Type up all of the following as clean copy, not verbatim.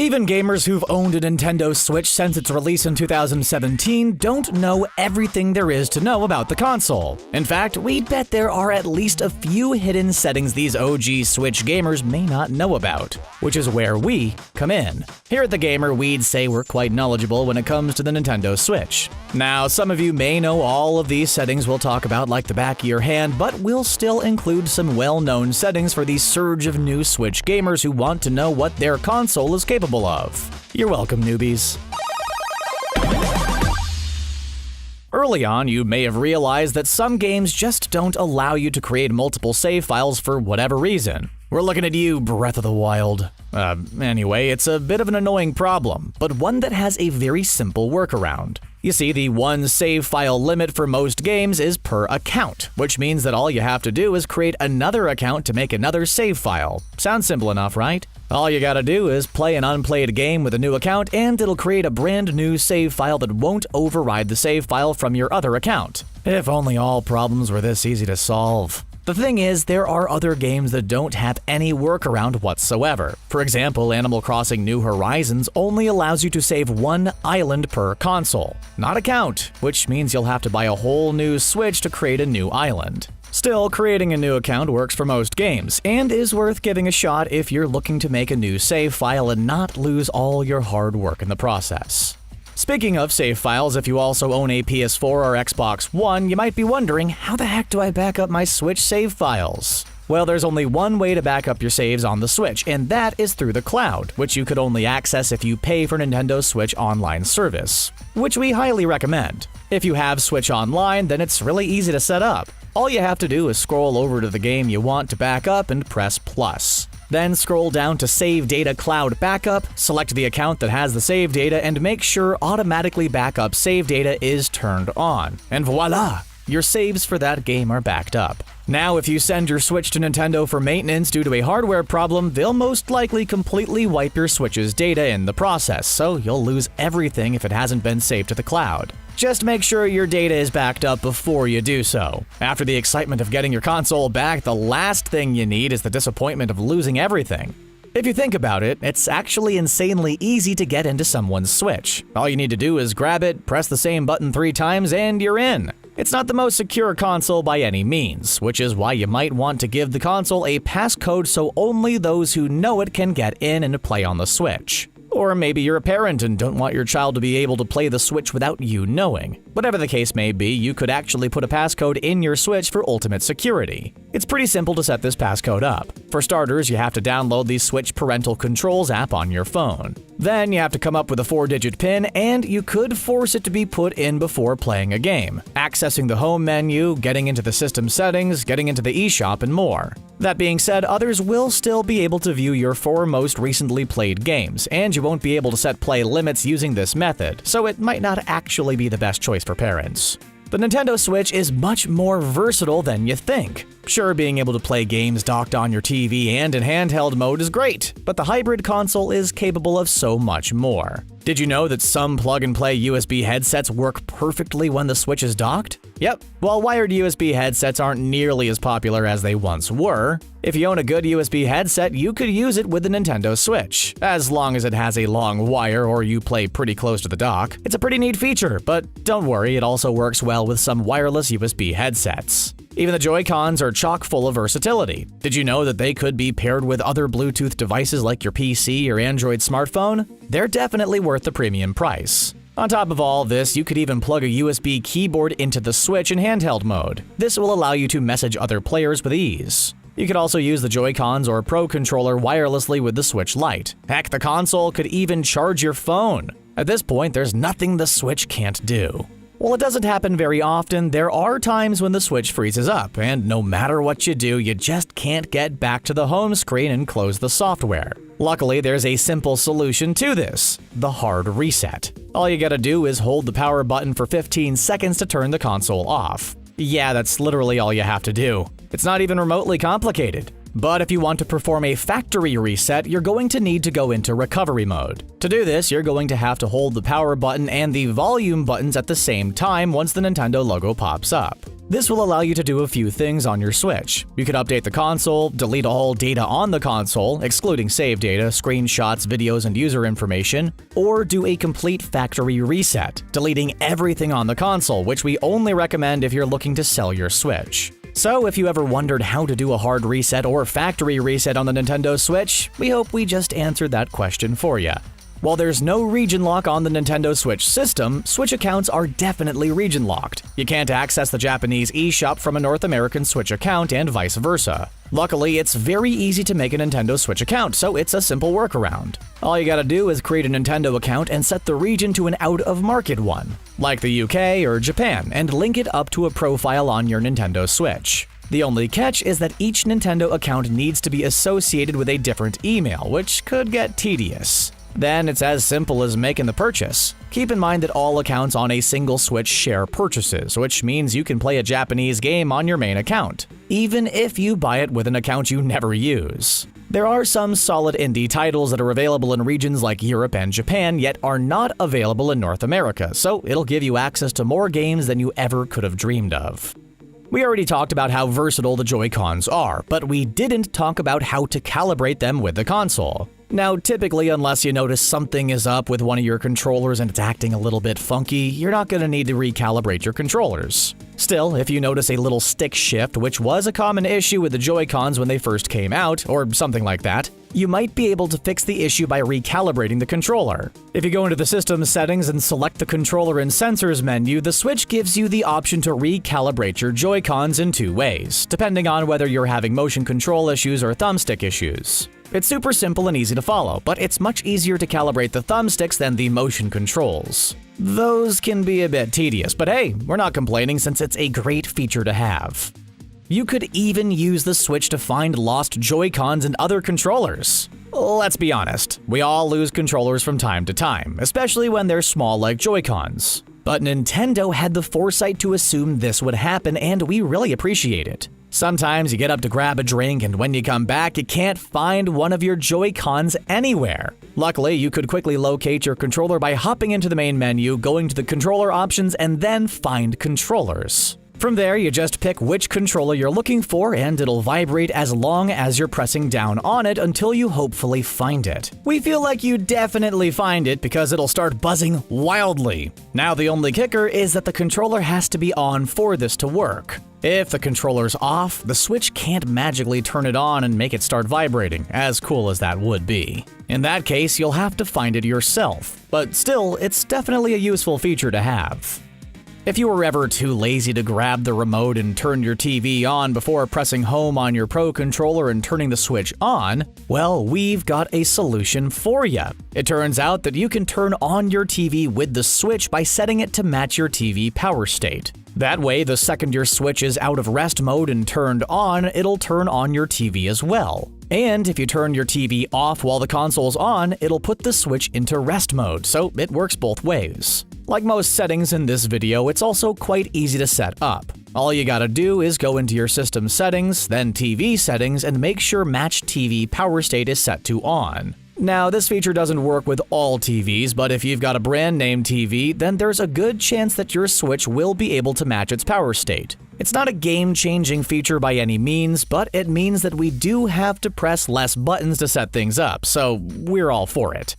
Even gamers who've owned a Nintendo Switch since its release in 2017 don't know everything there is to know about the console. In fact, we'd bet there are at least a few hidden settings these OG Switch gamers may not know about, which is where we come in. Here at The Gamer, we'd say we're quite knowledgeable when it comes to the Nintendo Switch. Now, some of you may know all of these settings we'll talk about like the back of your hand, but we'll still include some well-known settings for the surge of new Switch gamers who want to know what their console is capable of. You're welcome, newbies. Early on, you may have realized that some games just don't allow you to create multiple save files for whatever reason. We're looking at you, Breath of the Wild. Anyway, it's a bit of an annoying problem, but one that has a very simple workaround. You see, the one save file limit for most games is per account, which means that all you have to do is create another account to make another save file. Sounds simple enough, right? All you gotta do is play an unplayed game with a new account, and it'll create a brand new save file that won't override the save file from your other account. If only all problems were this easy to solve. The thing is, there are other games that don't have any workaround whatsoever. For example, Animal Crossing New Horizons only allows you to save one island per console, not account, which means you'll have to buy a whole new Switch to create a new island. Still, creating a new account works for most games, and is worth giving a shot if you're looking to make a new save file and not lose all your hard work in the process. Speaking of save files, if you also own a PS4 or Xbox One, you might be wondering, how the heck do I back up my Switch save files? Well, there's only one way to back up your saves on the Switch, and that is through the cloud, which you could only access if you pay for Nintendo Switch Online service, which we highly recommend. If you have Switch Online, then it's really easy to set up. All you have to do is scroll over to the game you want to back up and press plus. Then scroll down to Save Data Cloud Backup, select the account that has the save data, and make sure Automatically Backup Save Data is turned on. And voila! Your saves for that game are backed up. Now, if you send your Switch to Nintendo for maintenance due to a hardware problem, they'll most likely completely wipe your Switch's data in the process, so you'll lose everything if it hasn't been saved to the cloud. Just make sure your data is backed up before you do so. After the excitement of getting your console back, the last thing you need is the disappointment of losing everything. If you think about it, it's actually insanely easy to get into someone's Switch. All you need to do is grab it, press the same button 3 times, and you're in. It's not the most secure console by any means, which is why you might want to give the console a passcode so only those who know it can get in and play on the Switch. Or maybe you're a parent and don't want your child to be able to play the Switch without you knowing. Whatever the case may be, you could actually put a passcode in your Switch for ultimate security. It's pretty simple to set this passcode up. For starters, you have to download the Switch Parental Controls app on your phone. Then you have to come up with a 4-digit PIN, and you could force it to be put in before playing a game, accessing the home menu, getting into the system settings, getting into the eShop, and more. That being said, others will still be able to view your 4 most recently played games, and you won't be able to set play limits using this method, so it might not actually be the best choice for parents. The Nintendo Switch is much more versatile than you think. Sure, being able to play games docked on your TV and in handheld mode is great, but the hybrid console is capable of so much more. Did you know that some plug-and-play USB headsets work perfectly when the Switch is docked? Yep, while wired USB headsets aren't nearly as popular as they once were, if you own a good USB headset, you could use it with the Nintendo Switch, as long as it has a long wire or you play pretty close to the dock. It's a pretty neat feature, but don't worry, it also works well with some wireless USB headsets. Even the Joy-Cons are chock full of versatility. Did you know that they could be paired with other Bluetooth devices like your PC or Android smartphone? They're definitely worth the premium price. On top of all this, you could even plug a USB keyboard into the Switch in handheld mode. This will allow you to message other players with ease. You could also use the Joy-Cons or Pro Controller wirelessly with the Switch Lite. Heck, the console could even charge your phone. At this point, there's nothing the Switch can't do. While it doesn't happen very often, there are times when the Switch freezes up, and no matter what you do, you just can't get back to the home screen and close the software. Luckily, there's a simple solution to this: the hard reset. All you gotta do is hold the power button for 15 seconds to turn the console off. Yeah, that's literally all you have to do. It's not even remotely complicated. But if you want to perform a factory reset, you're going to need to go into recovery mode. To do this, you're going to have to hold the power button and the volume buttons at the same time once the Nintendo logo pops up. This will allow you to do a few things on your Switch. You could update the console, delete all data on the console, excluding save data, screenshots, videos, and user information, or do a complete factory reset, deleting everything on the console, which we only recommend if you're looking to sell your Switch. So if you ever wondered how to do a hard reset or factory reset on the Nintendo Switch, we hope we just answered that question for you. While there's no region lock on the Nintendo Switch system, Switch accounts are definitely region locked. You can't access the Japanese eShop from a North American Switch account and vice versa. Luckily, it's very easy to make a Nintendo Switch account, so it's a simple workaround. All you gotta do is create a Nintendo account and set the region to an out-of-market one, like the UK or Japan, and link it up to a profile on your Nintendo Switch. The only catch is that each Nintendo account needs to be associated with a different email, which could get tedious. Then it's as simple as making the purchase. Keep in mind that all accounts on a single Switch share purchases, which means you can play a Japanese game on your main account, even if you buy it with an account you never use. There are some solid indie titles that are available in regions like Europe and Japan, yet are not available in North America, so it'll give you access to more games than you ever could have dreamed of. We already talked about how versatile the Joy-Cons are, but we didn't talk about how to calibrate them with the console. Now, typically, unless you notice something is up with one of your controllers and it's acting a little bit funky, you're not going to need to recalibrate your controllers. Still, if you notice a little stick shift, which was a common issue with the Joy-Cons when they first came out, or something like that, you might be able to fix the issue by recalibrating the controller. If you go into the system settings and select the controller and sensors menu, the Switch gives you the option to recalibrate your Joy-Cons in two ways, depending on whether you're having motion control issues or thumbstick issues. It's super simple and easy to follow, but it's much easier to calibrate the thumbsticks than the motion controls. Those can be a bit tedious, but hey, we're not complaining since it's a great feature to have. You could even use the Switch to find lost Joy-Cons and other controllers. Let's be honest, we all lose controllers from time to time, especially when they're small like Joy-Cons. But Nintendo had the foresight to assume this would happen, and we really appreciate it. Sometimes you get up to grab a drink, and when you come back, you can't find one of your Joy-Cons anywhere. Luckily, you could quickly locate your controller by hopping into the main menu, going to the controller options, and then find controllers. From there, you just pick which controller you're looking for, and it'll vibrate as long as you're pressing down on it until you hopefully find it. We feel like you definitely find it because it'll start buzzing wildly. Now, the only kicker is that the controller has to be on for this to work. If the controller's off, the Switch can't magically turn it on and make it start vibrating, as cool as that would be. In that case, you'll have to find it yourself, but still, it's definitely a useful feature to have. If you were ever too lazy to grab the remote and turn your TV on before pressing home on your Pro Controller and turning the Switch on, well, we've got a solution for you. It turns out that you can turn on your TV with the Switch by setting it to match your TV power state. That way, the second your Switch is out of rest mode and turned on, it'll turn on your TV as well. And if you turn your TV off while the console's on, it'll put the Switch into rest mode, so it works both ways. Like most settings in this video, it's also quite easy to set up. All you gotta do is go into your system settings, then TV settings, and make sure Match TV Power State is set to on. Now, this feature doesn't work with all TVs, but if you've got a brand name TV, then there's a good chance that your Switch will be able to match its power state. It's not a game-changing feature by any means, but it means that we do have to press less buttons to set things up, so we're all for it.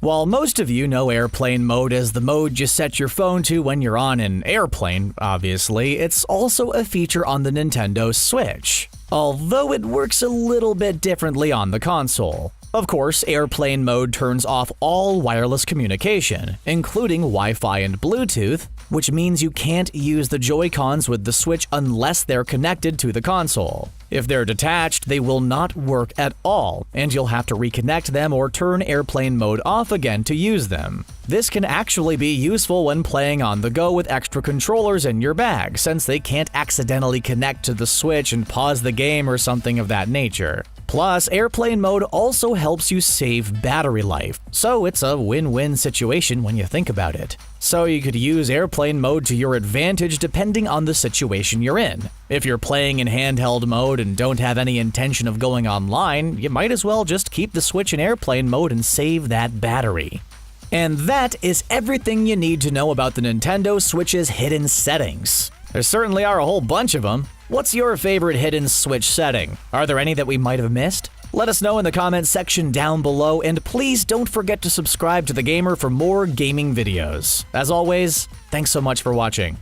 While most of you know airplane mode as the mode you set your phone to when you're on an airplane, obviously, it's also a feature on the Nintendo Switch, although it works a little bit differently on the console. Of course, airplane mode turns off all wireless communication, including Wi-Fi and Bluetooth, which means you can't use the Joy-Cons with the Switch unless they're connected to the console. If they're detached, they will not work at all, and you'll have to reconnect them or turn airplane mode off again to use them. This can actually be useful when playing on the go with extra controllers in your bag, since they can't accidentally connect to the Switch and pause the game or something of that nature. Plus, airplane mode also helps you save battery life, so it's a win-win situation when you think about it. So you could use airplane mode to your advantage depending on the situation you're in. If you're playing in handheld mode and don't have any intention of going online, you might as well just keep the Switch in airplane mode and save that battery. And that is everything you need to know about the Nintendo Switch's hidden settings. There certainly are a whole bunch of them. What's your favorite hidden Switch setting? Are there any that we might have missed? Let us know in the comments section down below, and please don't forget to subscribe to The Gamer for more gaming videos. As always, thanks so much for watching.